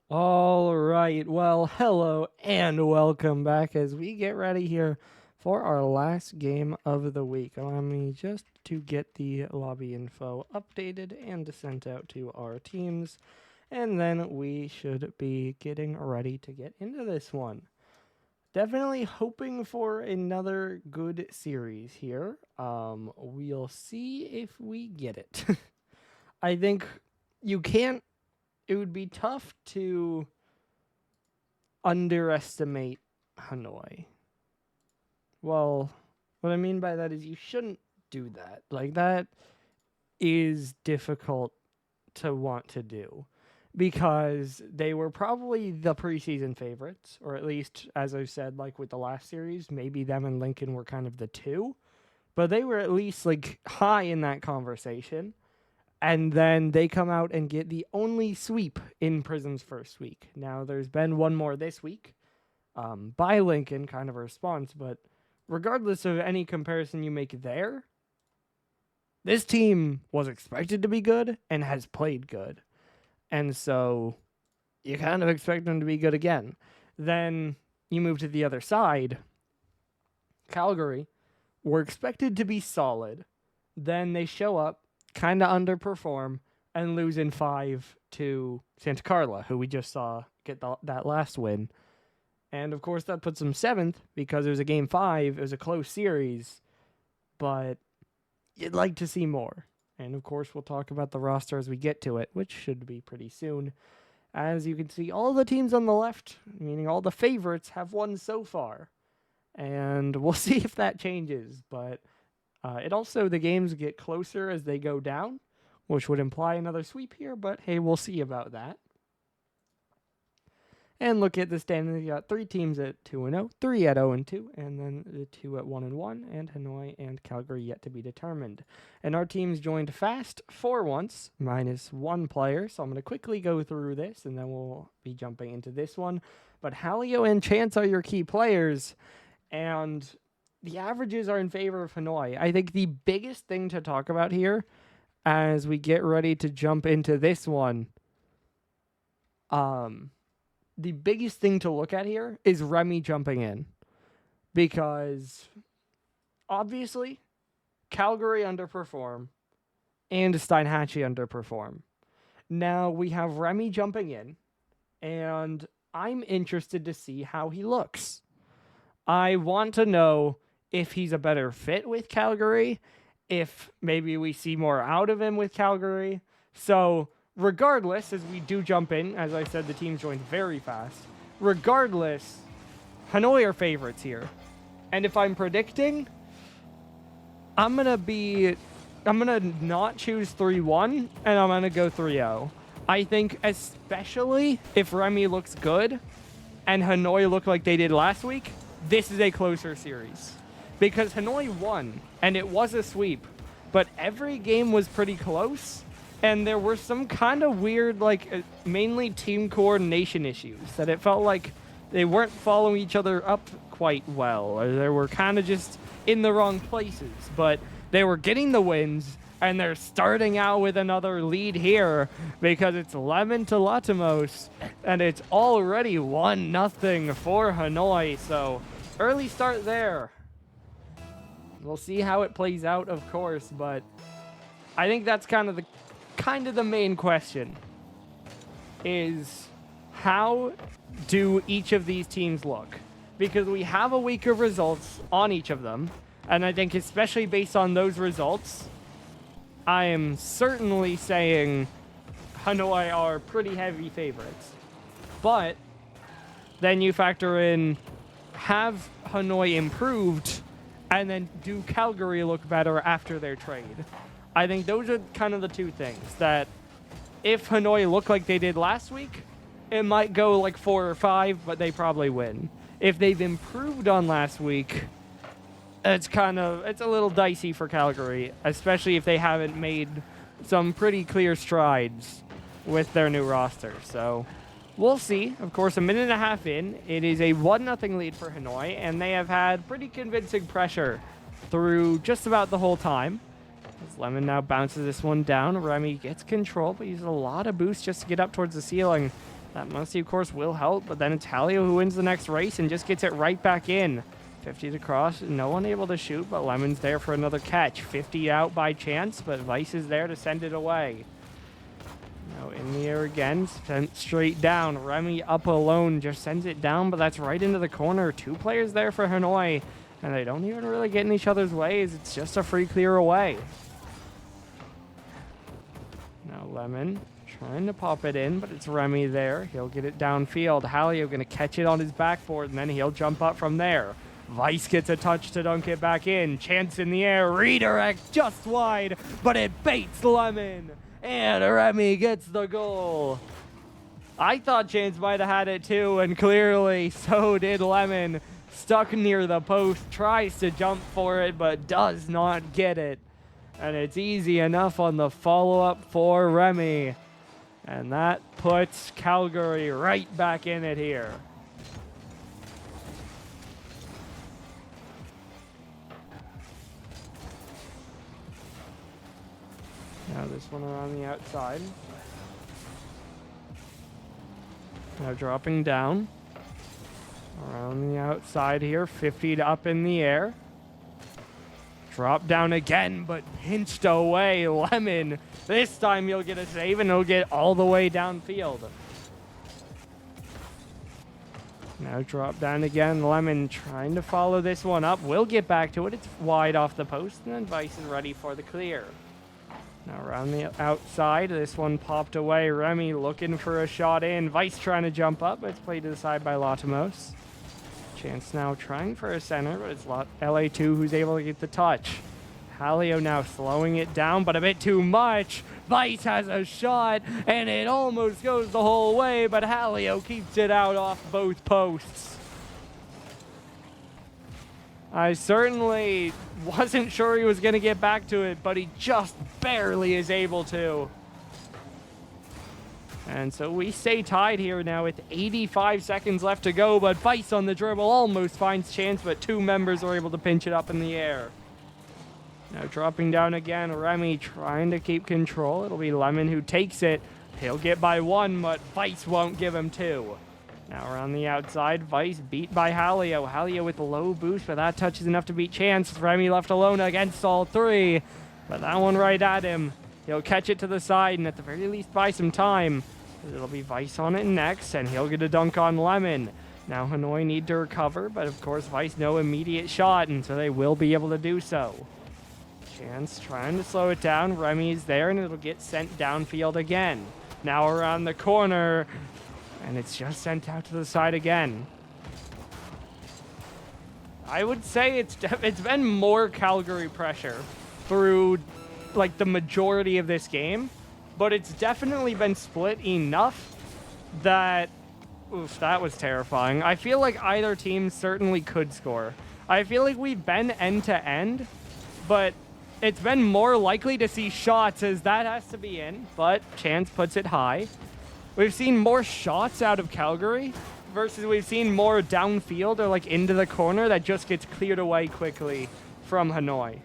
All right. Well, hello and welcome back as we get ready here for our last game of the week. Allow me just to get the lobby info updated and sent out to our teams, and then we should be getting ready to get into this one. Definitely hoping for another good series here. We'll see if we get it. I think you can't. It would be tough to underestimate Hanoi. Well, what I mean by that is you shouldn't do that. Like, that is difficult to want to do because they were probably the preseason favorites, or at least, as I said, like with the last series, maybe them and Lincoln were kind of the two, but they were at least like high in that conversation. And then they come out and get the only sweep in Prism's first week. Now, there's been one more this week by Lincoln, kind of a response, but regardless of any comparison you make there, this team was expected to be good and has played good. And so you kind of expect them to be good again. Then you move to the other side. Calgary were expected to be solid. Then they show up, kind of underperform, and lose in 5 to Santa Carla, who we just saw get that last win. And of course, that puts them 7th because it was a game 5. It was a close series, but you'd like to see more. And of course, we'll talk about the roster as we get to it, which should be pretty soon. As you can see, all the teams on the left, meaning all the favorites, have won so far. And we'll see if that changes, but it also, the games get closer as they go down, which would imply another sweep here, but hey, we'll see about that. And look at the standings. You got 3 teams at 2-0, 3 at 0-2, and then the 2 at 1-1, and Hanoi and Calgary yet to be determined. And our teams joined fast for once, minus 1 player, so I'm going to quickly go through this, and then we'll be jumping into this one. But Halio and Chance are your key players, and the averages are in favor of Hanoi. I think the biggest thing to talk about here as we get ready to jump into this one, the biggest thing to look at here is Remy jumping in. Because obviously, Calgary underperform and Steinhatchee underperform. Now we have Remy jumping in, and I'm interested to see how he looks. I want to know if he's a better fit with Calgary, if maybe we see more out of him with Calgary. So regardless, as we do jump in, as I said, the teams joined very fast. Regardless, Hanoi are favorites here. And if I'm predicting, I'm going to not choose 3-1, and I'm going to go 3-0. I think especially if Remy looks good and Hanoi look like they did last week, this is a closer series. Because Hanoi won, and it was a sweep, but every game was pretty close, and there were some kind of weird, mainly team coordination issues, that it felt like they weren't following each other up quite well, or they were kind of just in the wrong places, but they were getting the wins, and they're starting out with another lead here, because it's Lemon to Latimos, and it's already 1-0 for Hanoi, so early start there. We'll see how it plays out, of course, but I think that's kind of the main question is how do each of these teams look? Because we have a week of results on each of them, and I think especially based on those results, I am certainly saying Hanoi are pretty heavy favorites. But then you factor in, have Hanoi improved, and then do Calgary look better after their trade? I think those are kind of the two things, that if Hanoi look like they did last week, it might go like 4 or 5, but they probably win. If they've improved on last week, it's a little dicey for Calgary, especially if they haven't made some pretty clear strides with their new roster. So we'll see. Of course, a minute and a half in, it is a 1-0 lead for Hanoi, and they have had pretty convincing pressure through just about the whole time. As Lemon now bounces this one down, Remy gets control, but uses a lot of boost just to get up towards the ceiling. That mostly, of course, will help, but then it's Halio who wins the next race and just gets it right back in. 50 to cross, no one able to shoot, but Lemon's there for another catch. 50 out by chance, but Vice is there to send it away. Now in the air again, sent straight down. Remy up alone, just sends it down, but that's right into the corner. 2 players there for Hanoi, and they don't even really get in each other's ways. It's just a free clear away. Now Lemon trying to pop it in, but it's Remy there. He'll get it downfield. Halio going to catch it on his backboard, and then he'll jump up from there. Vice gets a touch to dunk it back in. Chance in the air. Redirect just wide, but it baits Lemon. And Remy gets the goal. I thought Chance might have had it too, and clearly so did Lemon. Stuck near the post, tries to jump for it, but does not get it. And it's easy enough on the follow-up for Remy. And that puts Calgary right back in it here. Now this one around the outside. Now dropping down. Around the outside here, 50 up in the air. Drop down again, but pinched away. Lemon. This time he'll get a save and he'll get all the way downfield. Now drop down again. Lemon trying to follow this one up. Will get back to it. It's wide off the post, and then Vice is ready for the clear. Now around the outside, this one popped away. Remy looking for a shot in. Vice trying to jump up, but it's played to the side by Latimos. Chance now trying for a center, but it's LA2 who's able to get the touch. Halio now slowing it down, but a bit too much. Vice has a shot, and it almost goes the whole way, but Halio keeps it out off both posts. I certainly wasn't sure he was going to get back to it, but he just barely is able to. And so we stay tied here now with 85 seconds left to go, but Vice on the dribble almost finds Chance, but 2 members are able to pinch it up in the air. Now dropping down again, Remy trying to keep control. It'll be Lemon who takes it. He'll get by 1, but Vice won't give him 2. Now around the outside, Vice beat by Halio. Halio with a low boost, but that touch is enough to beat Chance. Remy left alone against all 3, but that one right at him. He'll catch it to the side and at the very least buy some time. It'll be Vice on it next, and he'll get a dunk on Lemon. Now Hanoi need to recover, but of course Vice no immediate shot, and so they will be able to do so. Chance trying to slow it down. Remy is there, and it'll get sent downfield again. Now around the corner, and it's just sent out to the side again. I would say it's been more Calgary pressure through like the majority of this game, but it's definitely been split enough that, oof, that was terrifying. I feel like either team certainly could score. I feel like we've been end to end, but it's been more likely to see shots as that has to be in, but Chance puts it high. We've seen more shots out of Calgary versus we've seen more downfield or like into the corner that just gets cleared away quickly from Hanoi.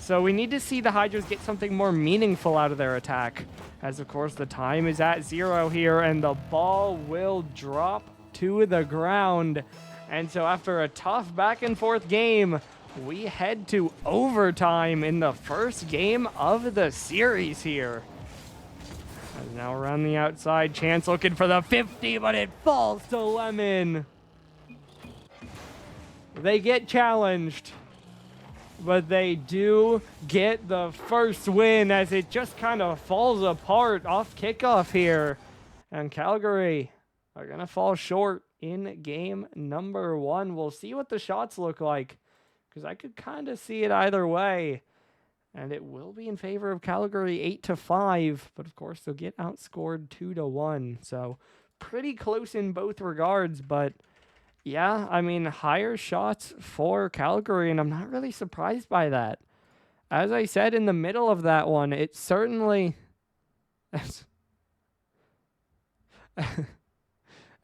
So we need to see the Hydras get something more meaningful out of their attack, as of course the time is at 0 here and the ball will drop to the ground. And so after a tough back and forth game, we head to overtime in the first game of the series here. And now around the outside, Chance looking for the 50, but it falls to Lemon. They get challenged, but they do get the first win as it just kind of falls apart off kickoff here. And Calgary are going to fall short in game number 1. We'll see what the shots look like, because I could kind of see it either way. And it will be in favor of Calgary 8-5, but of course they'll get outscored 2-1. So pretty close in both regards, but yeah, I mean, higher shots for Calgary, and I'm not really surprised by that. As I said in the middle of that one, it certainly...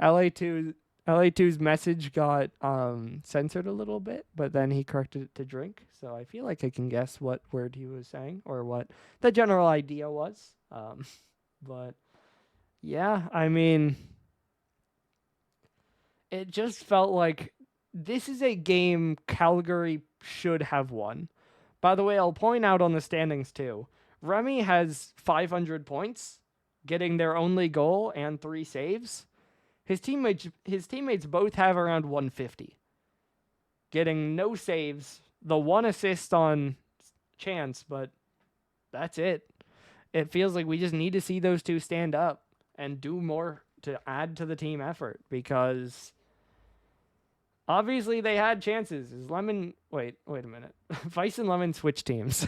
LA2's message got censored a little bit, but then he corrected it to drink. So I feel like I can guess what word he was saying or what the general idea was. But yeah, I mean, it just felt like this is a game Calgary should have won. By the way, I'll point out on the standings too. Remy has 500 points, getting their only goal and 3 saves. His teammates both have around 150, getting no saves, the 1 assist on chance, but that's it. It feels like we just need to see those two stand up and do more to add to the team effort, because obviously they had chances. Is Lemon... Wait a minute. Vice and Lemon switch teams.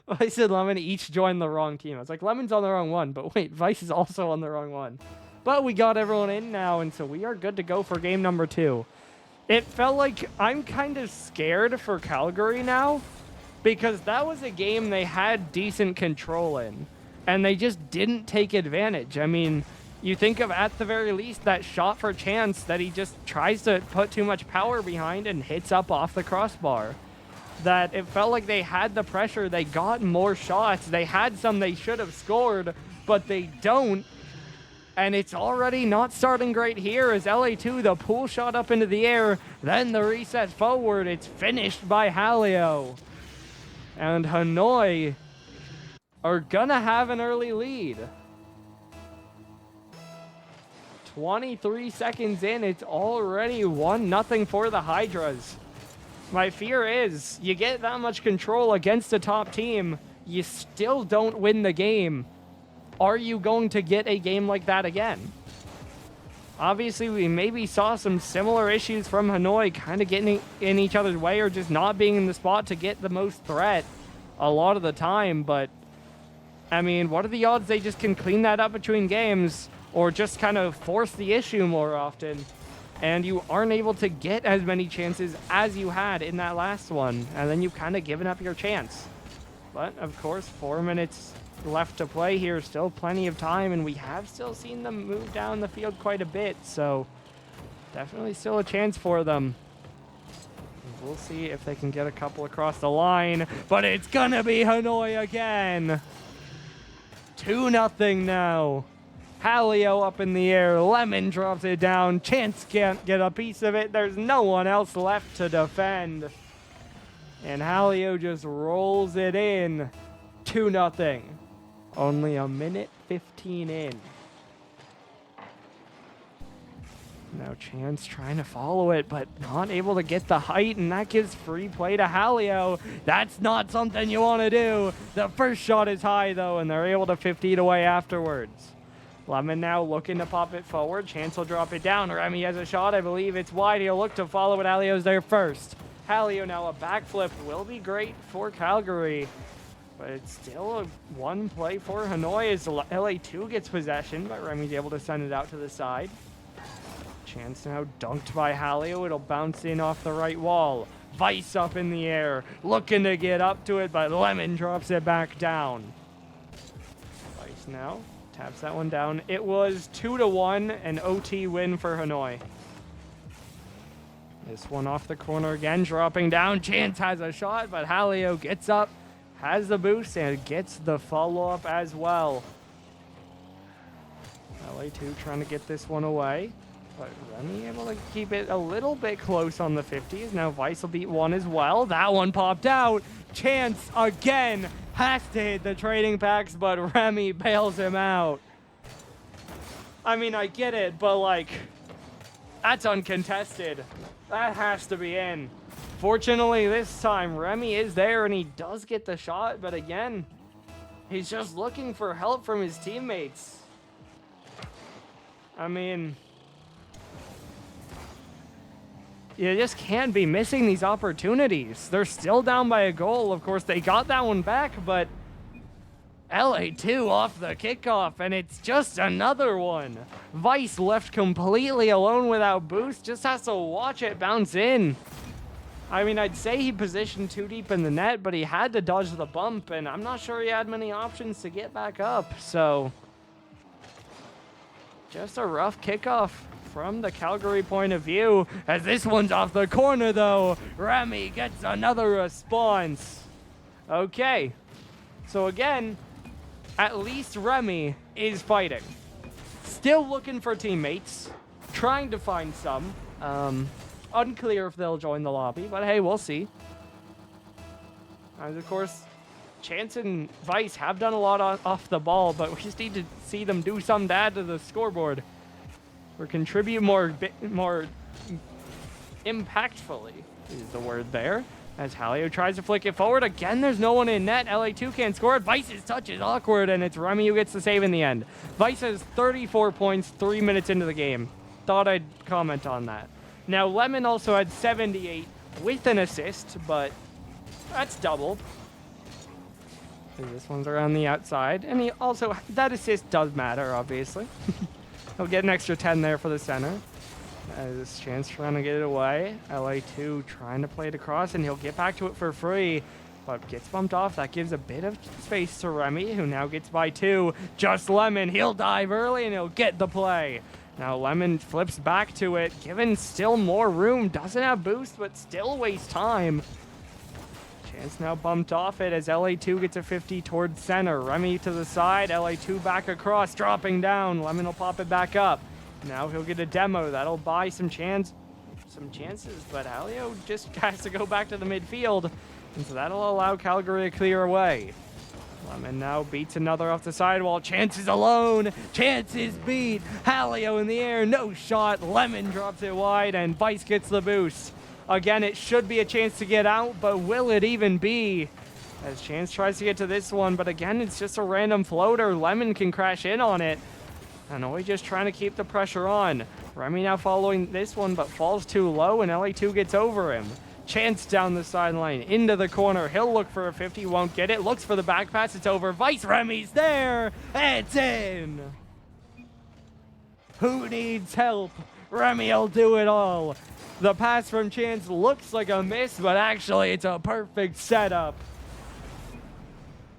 Vice and Lemon each joined the wrong team. I was like, Lemon's on the wrong one, but wait, Vice is also on the wrong one. But we got everyone in now, and so we are good to go for game number 2. It felt like I'm kind of scared for Calgary now, because that was a game they had decent control in, and they just didn't take advantage. I mean, you think of, at the very least, that shot for chance that he just tries to put too much power behind and hits up off the crossbar. That it felt like they had the pressure, they got more shots, they had some they should have scored, but they don't. And it's already not starting great here as LA2, the pull shot up into the air, then the reset forward. It's finished by Halio. And Hanoi are gonna have an early lead. 23 seconds in, it's already 1-0 for the Hydras. My fear is, you get that much control against a top team, you still don't win the game. Are you going to get a game like that again? Obviously, we maybe saw some similar issues from Hanoi, kind of getting in each other's way or just not being in the spot to get the most threat a lot of the time. But, I mean, what are the odds they just can clean that up between games or just kind of force the issue more often? And you aren't able to get as many chances as you had in that last one. And then you've kind of given up your chance. But, of course, 4 minutes left to play here. Still plenty of time. And we have still seen them move down the field quite a bit. So, definitely still a chance for them. We'll see if they can get a couple across the line. But it's going to be Hanoi again. 2-0 now. Halio up in the air. Lemon drops it down. Chance can't get a piece of it. There's no one else left to defend. And Halio just rolls it in. 2-0. Only a minute 15 in. Now Chance trying to follow it, but not able to get the height, and that gives free play to Halio. That's not something you want to do. The first shot is high, though, and they're able to 50 it away afterwards. Lemon now looking to pop it forward. Chance will drop it down. Remy has a shot. I believe it's wide. He'll look to follow it. Halio's there first. Halio now a backflip will be great for Calgary. But it's still a one play for Hanoi as LA2 gets possession, but Remy's able to send it out to the side. Chance now dunked by Halio. It'll bounce in off the right wall. Vice up in the air, looking to get up to it, but Lemon drops it back down. Vice now taps that one down. It was 2-1, an OT win for Hanoi. This one off the corner again, dropping down. Chance has a shot, but Halio gets up, has the boost, and gets the follow-up as well. LA2 trying to get this one away, but Remy able to keep it a little bit close on the 50s. Now Vice will beat one as well. That one popped out. Chance again has to hit the trading packs, but Remy bails him out. I mean, I get it, but like, that's uncontested. That has to be in. Fortunately, this time, Remy is there, and he does get the shot, but again, he's just looking for help from his teammates. I mean, you just can't be missing these opportunities. They're still down by a goal. Of course, they got that one back, but LA2 off the kickoff, and it's just another one. Vice left completely alone without boost, just has to watch it bounce in. I mean, I'd say he positioned too deep in the net, but he had to dodge the bump, and I'm not sure he had many options to get back up. So, just a rough kickoff from the Calgary point of view. As this one's off the corner, though, Remy gets another response. Okay, so again, at least Remy is fighting. still looking for teammates, trying to find some. Unclear if they'll join the lobby, but hey, we'll see. And of course, Chance and Vice have done a lot off the ball, but we just need to see them do something to add to the scoreboard or contribute more impactfully is the word there. As Halio tries to flick it forward. Again, there's no one in net. LA2 can't score it. Vice's touch is awkward, and it's Remy who gets the save in the end. Vice has 34 points 3 minutes into the game. Thought I'd comment on that. Now, Lemon also had 78 with an assist, but that's double. This one's around the outside. And he also, that assist does matter, obviously. He'll get an extra 10 there for the center. This Chance trying to get it away. LA2 trying to play it across, and he'll get back to it for free, but gets bumped off. That gives a bit of space to Remy, who now gets by 2. Just Lemon. He'll dive early, and he'll get the play. Now Lemon flips back to it, given still more room. Doesn't have boost, but still wastes time. Chance now bumped off it as LA2 gets a 50 towards center. Remy to the side. LA2 back across, dropping down. Lemon will pop it back up. Now he'll get a demo. That'll buy some chances, but Halio just has to go back to the midfield, and so that'll allow Calgary to clear away. Lemon now beats another off the sidewall. Chance is alone. Chance is beat. Halio in the air. No shot. Lemon drops it wide, and Vice gets the boost. Again, it should be a chance to get out, but will it even be? As Chance tries to get to this one, but again, it's just a random floater. Lemon can crash in on it. Hanoi just trying to keep the pressure on. Remy now following this one, but falls too low, and LA2 gets over him. Chance down the sideline, into the corner. He'll look for a 50, won't get it. Looks for the back pass, it's over. Vice Remy's there, it's in. Who needs help? Remy will do it all. The pass from Chance looks like a miss, but actually it's a perfect setup.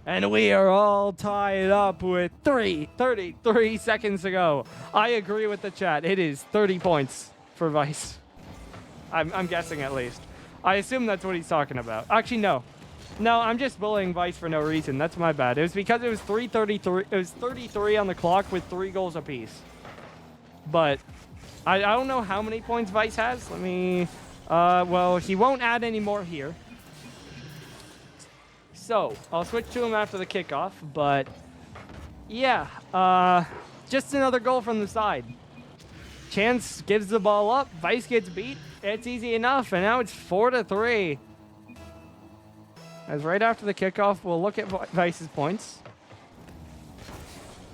And we are all tied up with 33 seconds to go. I agree with the chat. It is 30 points for Vice. I'm guessing at least. I assume that's what he's talking about. Actually, no. No, I'm just bullying Vice for no reason. That's my bad. It was because it was 3:33. It was 33 on the clock with 3 goals apiece. But I don't know how many points Vice has. Let me... well, he won't add any more here. So, I'll switch to him after the kickoff, but yeah, just another goal from the side. Chance gives the ball up, Vice gets beat, it's easy enough, and now it's 4-3. As right after the kickoff, we'll look at Vice's points.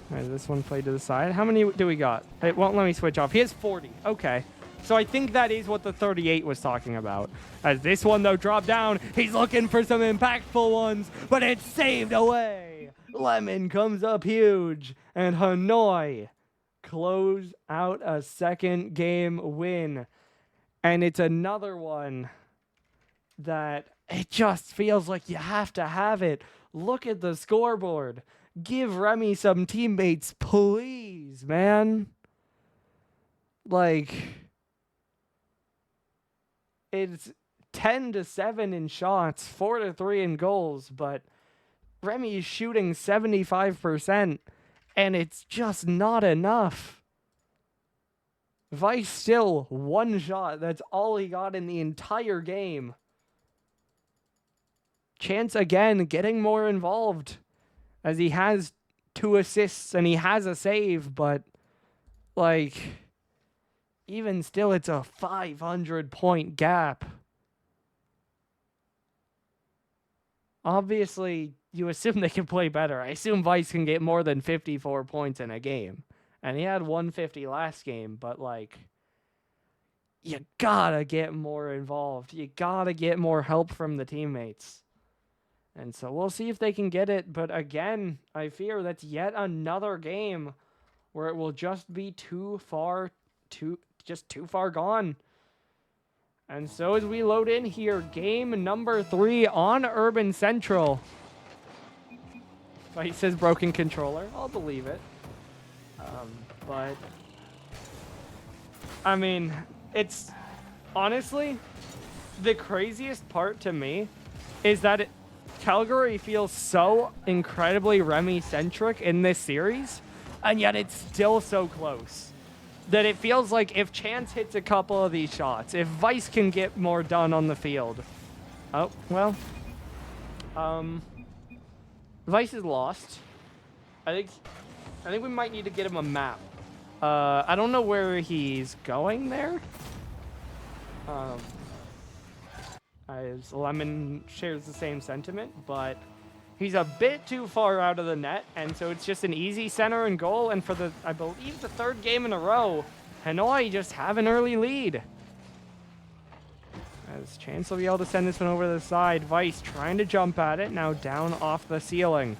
All right, this one played to the side. How many do we got? It won't let me switch off. He has 40, okay. So I think that is what the 38 was talking about. As this one, though, dropped down. He's looking for some impactful ones, but it's saved away. Lemon comes up huge, and Hanoi close out a second game win. And it's another one that it just feels like you have to have it. Look at the scoreboard. Give Remy some teammates, please, man. Like... It's 10-7 in shots, 4-3 in goals, but Remy is shooting 75%, and it's just not enough. Vice still 1 shot. That's all he got in the entire game. Chance again getting more involved as he has 2 assists and he has a save, but like... Even still, it's a 500-point gap. Obviously, you assume they can play better. I assume Vice can get more than 54 points in a game. And he had 150 last game, but, like, you gotta get more involved. You gotta get more help from the teammates. And so we'll see if they can get it. But again, I fear that's yet another game where it will just be too far gone. And so as we load in here, game number 3 on Urban Central. He says broken controller. I'll believe it. But I mean, it's honestly the craziest part to me is that Calgary feels so incredibly Remy-centric in this series. and yet it's still so close that it feels like if Chance hits a couple of these shots, if Vice can get more done on the field. Oh, well. Vice is lost. I think we might need to get him a map. I don't know where he's going there. As Lemon shares the same sentiment, but he's a bit too far out of the net, and so it's just an easy center and goal. And for I believe the third game in a row, Hanoi just have an early lead. As Chance will be able to send this one over the side. Vice trying to jump at it, now down off the ceiling.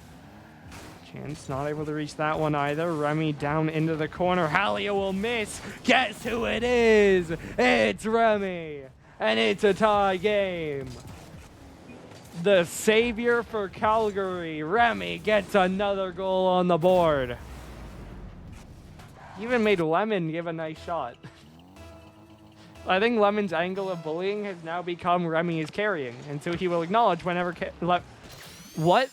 Chance not able to reach that one either. Remy down into the corner. Halio will miss. Guess who it is? It's Remy. And it's a tie game. The savior for Calgary. Remy gets another goal on the board. Even made Lemon give a nice shot. I think Lemon's angle of bullying has now become Remy is carrying. And so he will acknowledge whenever... What?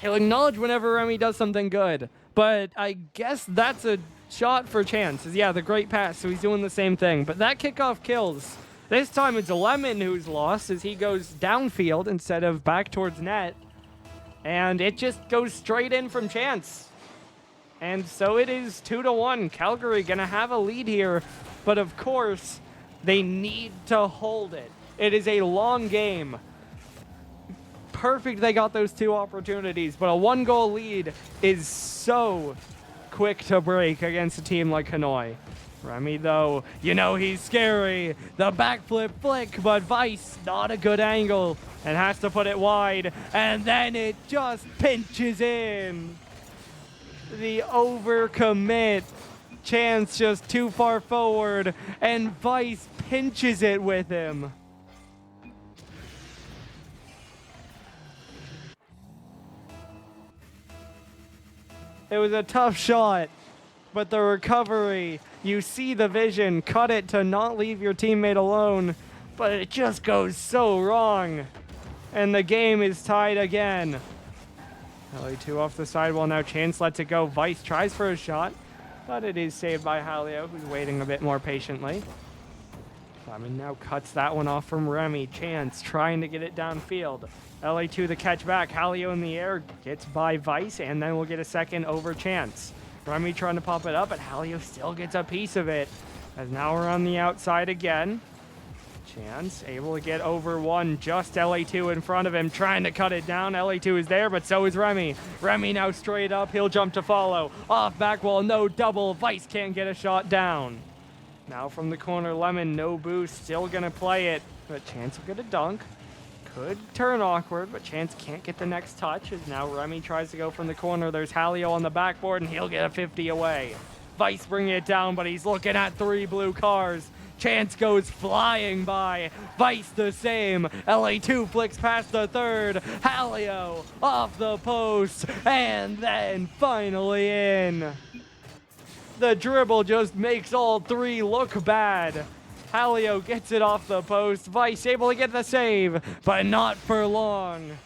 He'll acknowledge whenever Remy does something good. But I guess that's a shot for Chance. Yeah, the great pass, so he's doing the same thing. But that kickoff kills. This time it's Lemon who's lost as he goes downfield instead of back towards net. And it just goes straight in from Chance. And so it is 2-1. Calgary gonna have a lead here. But of course, they need to hold it. It is a long game. Perfect they got those two opportunities, but a one-goal lead is so quick to break against a team like Hanoi. Remy, though, you know he's scary. The backflip flick, but Vice, not a good angle, and has to put it wide, and then it just pinches in. The overcommit. Chance just too far forward, and Vice pinches it with him. It was a tough shot, but the recovery, you see the vision, cut it to not leave your teammate alone, but it just goes so wrong. And the game is tied again. LA2 off the sidewall now. Chance lets it go. Vice tries for a shot, but it is saved by Halio, who's waiting a bit more patiently. Simon now cuts that one off from Remy. Chance trying to get it downfield. LA2 the catch back. Halio in the air gets by Vice, and then we'll get a second over Chance. Remy trying to pop it up, but Halio still gets a piece of it. As now we're on the outside again. Chance able to get over one, just LA2 in front of him, trying to cut it down. LA2 is there, but so is Remy. Remy now straight up, he'll jump to follow. Off back wall, no double. Vice can't get a shot down. Now from the corner, Lemon, no boost, still gonna play it, but Chance will get a dunk. Could turn awkward, but Chance can't get the next touch, as now Remy tries to go from the corner. There's Halio on the backboard, and he'll get a 50 away. Vice bringing it down, but he's looking at 3 blue cars. Chance goes flying by. Vice the same. LA2 flicks past the third. Halio off the post, and then finally in. The dribble just makes all 3 look bad. Halio gets it off the post. Vice able to get the save, but not for long.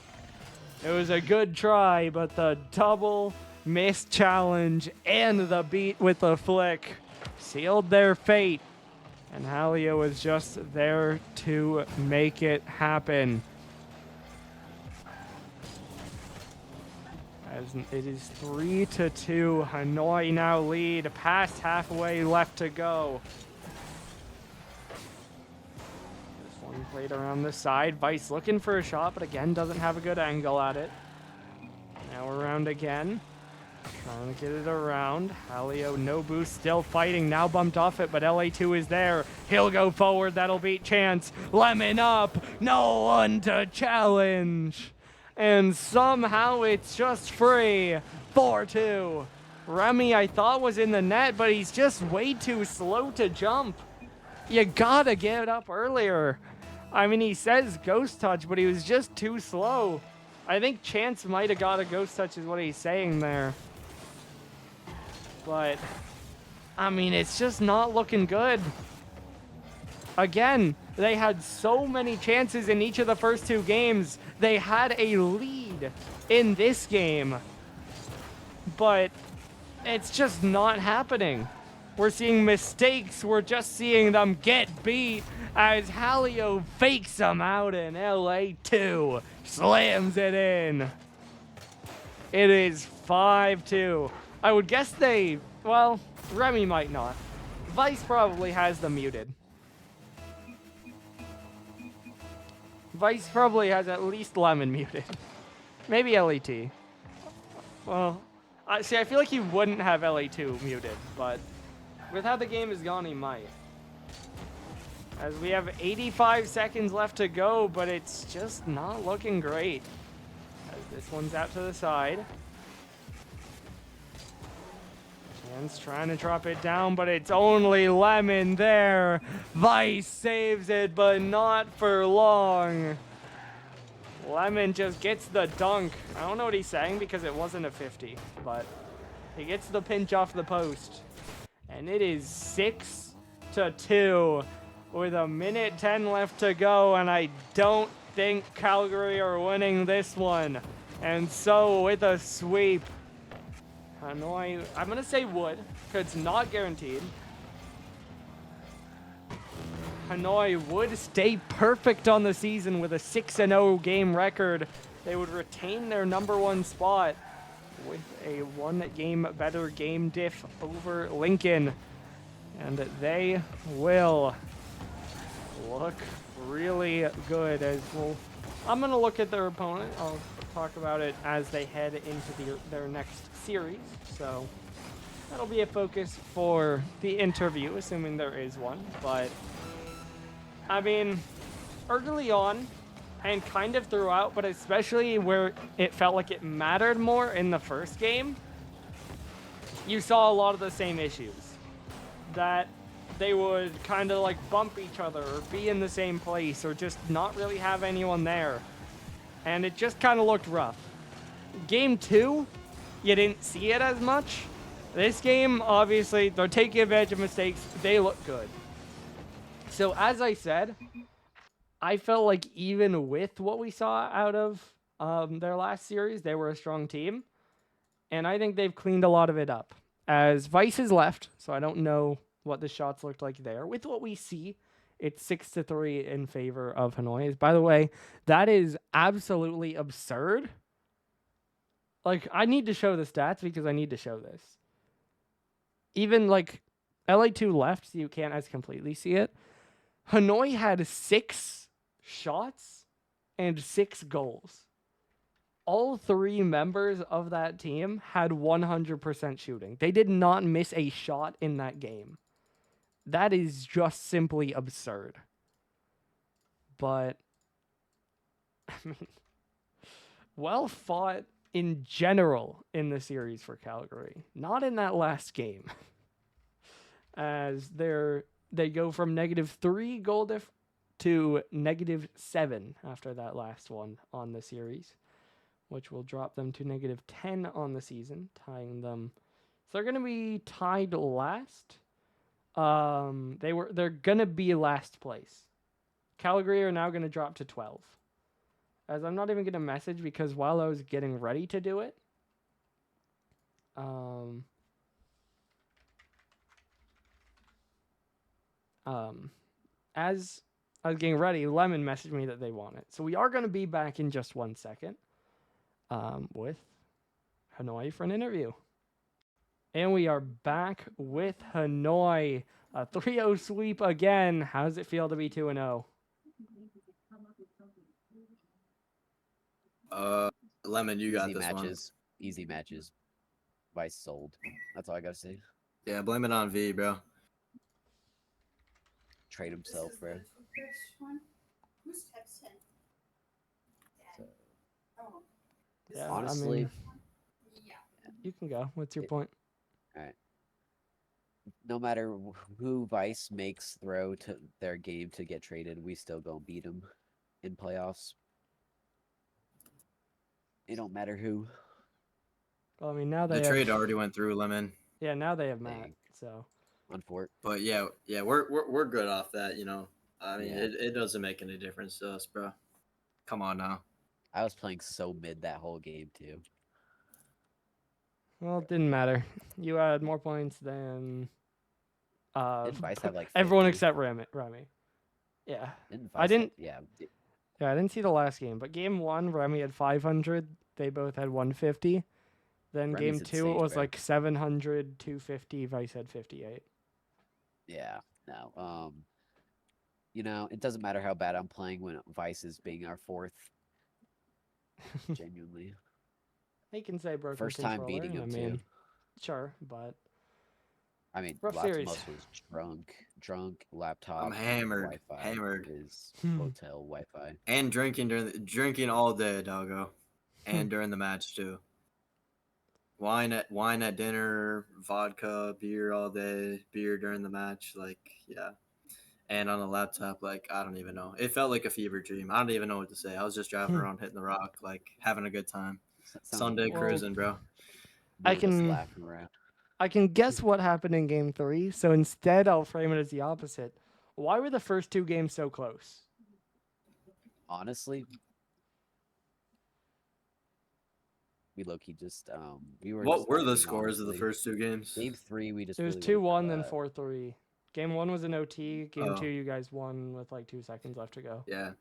It was a good try, but the double missed challenge and the beat with the flick sealed their fate. And Halio was just there to make it happen. As it is 3-2. Hanoi now lead. Past halfway left to go. This one played around the side. Vice looking for a shot, but again doesn't have a good angle at it. Now around again. Trying to get it around. Halio, no boost, still fighting. Now bumped off it, but LA2 is there. He'll go forward. That'll beat Chance. Lemon up. No one to challenge. And somehow it's just free. 4-2. Remy, I thought, was in the net, but he's just way too slow to jump. You gotta get up earlier. I mean, he says ghost touch, but he was just too slow. I think Chance might have got a ghost touch is what he's saying there. But, I mean, it's just not looking good. Again, they had so many chances in each of the first 2 games. They had a lead in this game. But it's just not happening. We're seeing mistakes. We're just seeing them get beat as Halio fakes them out in LA2. Slams it in. It is 5-2. I would guess well, Remy might not. Vice probably has them muted. Vice probably has at least Lemon muted. Maybe LET. Well, I feel like he wouldn't have LA2 muted, but with how the game has gone, he might. As we have 85 seconds left to go, but it's just not looking great. As this one's out to the side. Jan's trying to drop it down, but it's only Lemon there. Vice saves it, but not for long. Lemon just gets the dunk. I don't know what he's saying because it wasn't a 50, but he gets the pinch off the post. And it is 6-2 with 1:10 left to go, and I don't think Calgary are winning this one. And so with a sweep, Hanoi, I'm going to say would, because it's not guaranteed. Hanoi would stay perfect on the season with a 6-0 game record. They would retain their #1 spot with a 1-game better game diff over Lincoln. And they will look really good as well. I'm going to look at their opponent. I'll talk about it as they head into their next series. So that'll be a focus for the interview, assuming there is one. But I mean, early on and kind of throughout, but especially where it felt like it mattered more in the first game, you saw a lot of the same issues. That they would kind of like bump each other or be in the same place or just not really have anyone there. And it just kind of looked rough. Game 2, you didn't see it as much. This game, obviously, they're taking advantage of mistakes. They look good. So as I said, I felt like even with what we saw out of their last series, they were a strong team. And I think they've cleaned a lot of it up. As Vice has left, so I don't know what the shots looked like there. With what we see, it's 6-3 in favor of Hanoi. By the way, that is absolutely absurd. Like, I need to show the stats because I need to show this. Even, like, LA2 left, so you can't as completely see it. Hanoi had 6 shots and 6 goals. All 3 members of that team had 100% shooting. They did not miss a shot in that game. That is just simply absurd. But, I mean, well fought in general in the series for Calgary. Not in that last game. As they go from -3 goal diff to -7 after that last one on the series, which will drop them to -10 on the season, tying them. So they're going to be tied last. They're going to be last place. Calgary are now going to drop to 12. As I'm not even going to message because while I was getting ready to do it, as I was getting ready, Lemon messaged me that they want it. So we are going to be back in just 1 second with Hanoi for an interview. And we are back with Hanoi. A 3-0 sweep again. How does it feel to be 2-0? Lemon, you got Easy this matches. Easy matches. Vice sold. That's all I gotta say. Yeah, blame it on V, bro. Trade himself, bro. Who's texting? Oh. Yeah, Honestly, I mean, Yeah. you can go. What's your point? all right. No matter who Vice makes throw to their game to get traded, we still gonna beat them in playoffs. It don't matter who. Well, I mean, now The they trade have, already went through, Lemon. yeah, now they have Matt. Dang. So Unfort. But yeah, we're good off that. You know, I mean, Yeah. it doesn't make any difference to us, bro. Come on now. I was playing so mid that whole game too. Well, it didn't matter. You had more points than Didn't Vice have like everyone 50? except Remy. Yeah. Didn't I Vice didn't. yeah. Yeah, I didn't see the last game, but game 1, Remy had 500. They both had 150. Then Remy's game 2, it insane, was bro. like 700, 250. Vice had 58. Yeah, no. It doesn't matter how bad I'm playing when Vice is being our fourth. Genuinely. They can say broken First time controller. beating I him mean, too. sure, but I mean, rough Latimos series. was drunk, laptop, I'm hammered, Wi-Fi, hammered, his hotel Wi-Fi. and drinking all day, doggo, and during the match too. Wine at dinner, vodka, beer all day, beer during the match, like yeah. And on the laptop, like I don't even know. It felt like a fever dream. I don't even know what to say. I was just driving around hitting the rock, like having a good time. Sounds like Sunday Well, cruising, bro. I we were just can- laughing around. I can guess what happened in game 3, so instead I'll frame it as the opposite. Why were the first 2 games so close? Honestly, we low-key just we were What just were the laughing, scores of the honestly. first 2 games? Game 3, we just It was really 2-1, then were, 4-3. Game 1 was an OT. Game Oh. 2, you guys won with like 2 seconds left to go. Yeah,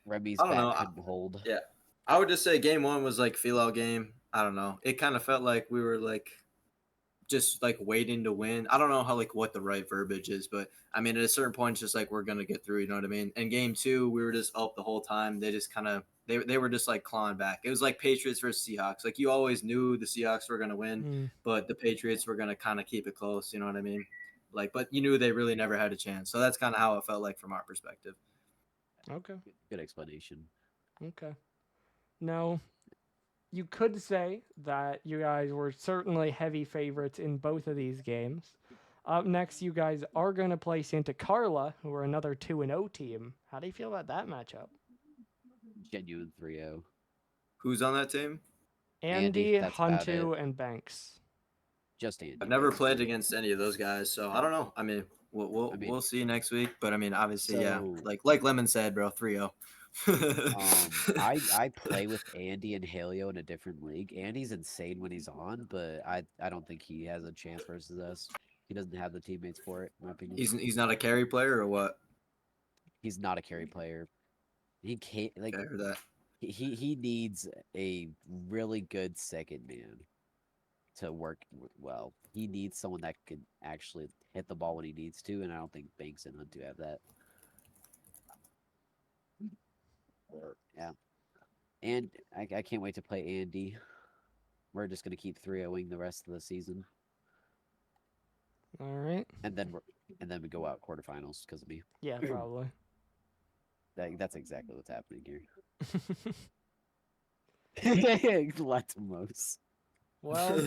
Remy's I don't bat know. couldn't hold. Yeah, I would just say game 1 was like feel out game. I don't know. It kind of felt like we were like just like waiting to win. I don't know how like what the right verbiage is, but I mean at a certain point, it's just like we're gonna get through. You know what I mean? And game 2, we were just up the whole time. They just kind of they were just like clawing back. It was like Patriots versus Seahawks. Like you always knew the Seahawks were gonna win, but the Patriots were gonna kind of keep it close. You know what I mean? Like, but you knew they really never had a chance. So that's kind of how it felt like from our perspective. Okay. Good explanation. Okay. No, you could say that you guys were certainly heavy favorites in both of these games. Up next, you guys are going to play Santa Carla, who are another 2-0 team. How do you feel about that matchup? Genuine 3-0. Who's on that team? Andy, that's about Huntu, and Banks. Just Andy. I've never basically. played against any of those guys, so I don't know. I mean, we'll see next week, but I mean, obviously, yeah, So- like Lemon said, bro, 3-0. I play with Andy and Halio in a different league. Andy's insane when he's on, but I don't think he has a chance versus us. He doesn't have the teammates for it, in my opinion. He's not a carry player or what? He's not a carry player. He can't like Okay, I heard that. he needs a really good second man to work well. He needs someone that can actually hit the ball when he needs to, and I don't think Banks and Hunt have that. Yeah. And I can't wait to play Andy. We're just gonna keep 3-0ing the rest of the season, All right. and then we go out quarterfinals because of me. Yeah, probably. That's exactly what's happening here. Latimos. Well,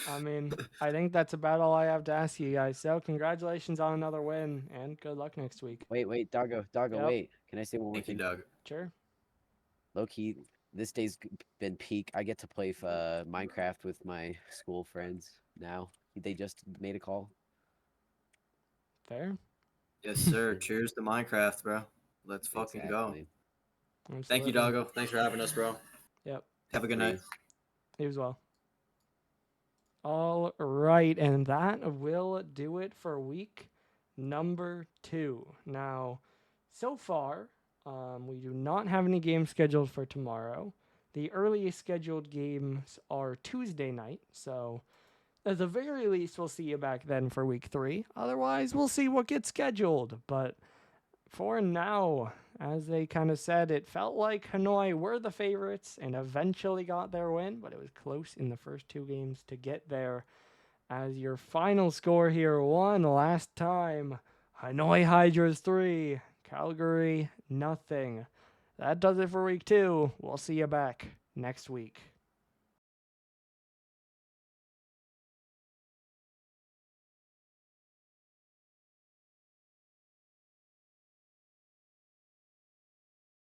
I mean, I think that's about all I have to ask you guys. So, congratulations on another win, and good luck next week. Wait, Doggo, Yep. wait. Can I say one more Thank you, thing? Doug. Sure. Low key, this day's been peak. I get to play Minecraft with my school friends now. They just made a call. Fair. Yes, sir. Cheers to Minecraft, bro. Let's fucking go. Exactly. Thank you, Absolutely. Doggo. Thanks for having us, bro. Yep. Have a good night. You as well. All right, and that will do it for week number 2. Now, so far, we do not have any games scheduled for tomorrow. The earliest scheduled games are Tuesday night, so at the very least, we'll see you back then for week 3. Otherwise, we'll see what gets scheduled. But for now, as they kind of said, it felt like Hanoi were the favorites and eventually got their win, but it was close in the first 2 games to get there. As your final score here, one last time, Hanoi Hydras 3, Calgary nothing. That does it for week 2. We'll see you back next week.